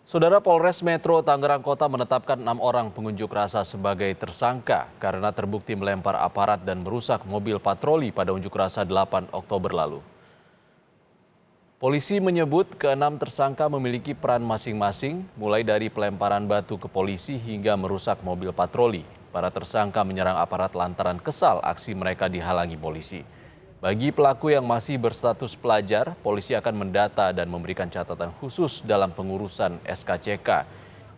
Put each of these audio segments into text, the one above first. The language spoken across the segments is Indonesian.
Saudara Polres Metro Tangerang Kota menetapkan 6 orang pengunjuk rasa sebagai tersangka karena terbukti melempar aparat dan merusak mobil patroli pada unjuk rasa 8 Oktober lalu. Polisi menyebut keenam tersangka memiliki peran masing-masing, mulai dari pelemparan batu ke polisi hingga merusak mobil patroli. Para tersangka menyerang aparat lantaran kesal aksi mereka dihalangi polisi. Bagi pelaku yang masih berstatus pelajar, polisi akan mendata dan memberikan catatan khusus dalam pengurusan SKCK.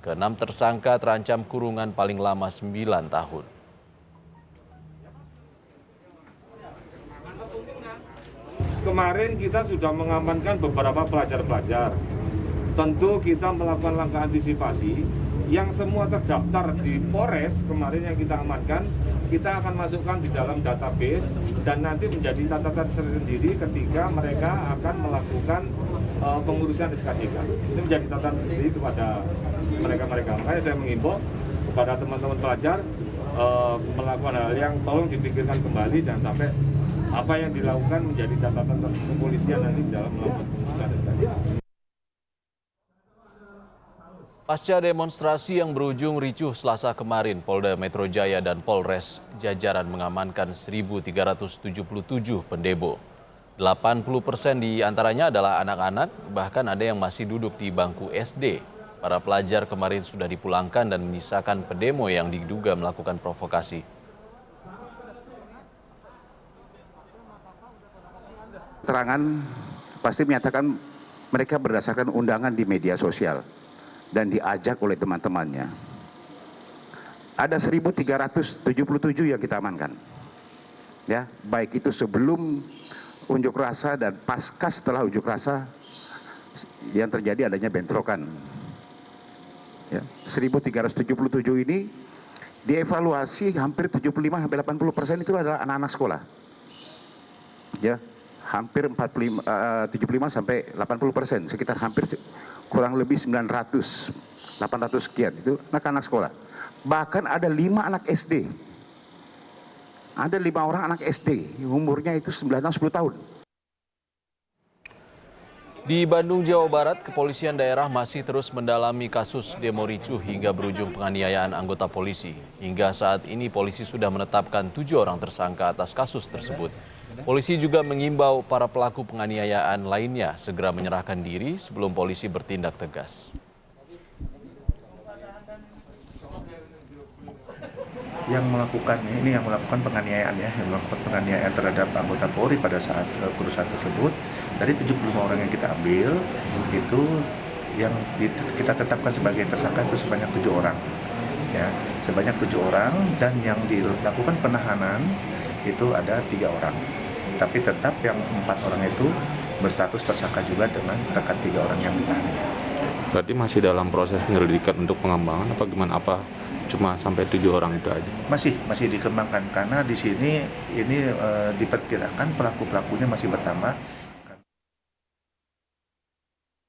Keenam tersangka terancam kurungan paling lama 9 tahun. Kemarin kita sudah mengamankan beberapa pelajar-pelajar. Tentu kita melakukan langkah antisipasi yang semua terdaftar di Polres kemarin yang kita amankan, kita akan masukkan di dalam database dan nanti menjadi catatan tersendiri ketika mereka akan melakukan pengurusan SKCK. Ini menjadi catatan tersendiri kepada mereka-mereka. Makanya saya mengimbau kepada teman-teman pelajar melakukan hal yang tolong dipikirkan kembali, jangan sampai apa yang dilakukan menjadi catatan kepolisian nanti dalam melakukan pengurusan SKCK. Pasca demonstrasi yang berujung ricuh Selasa kemarin, Polda Metro Jaya dan Polres jajaran mengamankan 1.377 pendemo. 80% di antaranya adalah anak-anak, bahkan ada yang masih duduk di bangku SD. Para pelajar kemarin sudah dipulangkan dan menyisakan pendemo yang diduga melakukan provokasi. Keterangan pasti menyatakan mereka berdasarkan undangan di media sosial dan diajak oleh teman-temannya. Ada 1.377 yang kita amankan. Ya, baik itu sebelum unjuk rasa dan pasca setelah unjuk rasa yang terjadi adanya bentrokan. Ya, 1.377 ini dievaluasi hampir 75-80% itu adalah anak-anak sekolah. Ya, hampir 75-80%, sekitar hampir kurang lebih 900, 800 sekian itu anak-anak sekolah. Bahkan ada 5 anak SD. Ada 5 orang anak SD, umurnya itu 9 tahun, 10 tahun. Di Bandung, Jawa Barat, kepolisian daerah masih terus mendalami kasus demo ricuh hingga berujung penganiayaan anggota polisi. Hingga saat ini polisi sudah menetapkan 7 orang tersangka atas kasus tersebut. Polisi juga mengimbau para pelaku penganiayaan lainnya segera menyerahkan diri sebelum polisi bertindak tegas. Yang melakukan penganiayaan yang melakukan penganiayaan terhadap anggota Polri pada saat kerusuhan tersebut, dari 75 orang yang kita ambil itu yang kita tetapkan sebagai tersangka itu sebanyak 7 orang, ya sebanyak 7 orang, dan yang dilakukan penahanan itu ada 3 orang, tapi tetap yang 4 orang itu berstatus tersangka juga dengan rekan 3 orang yang ditahan. Berarti masih dalam proses penyelidikan untuk pengembangan apa gimana, apa cuma sampai 7 orang itu aja? Masih dikembangkan karena di sini ini diperkirakan pelaku-pelakunya masih bertambah.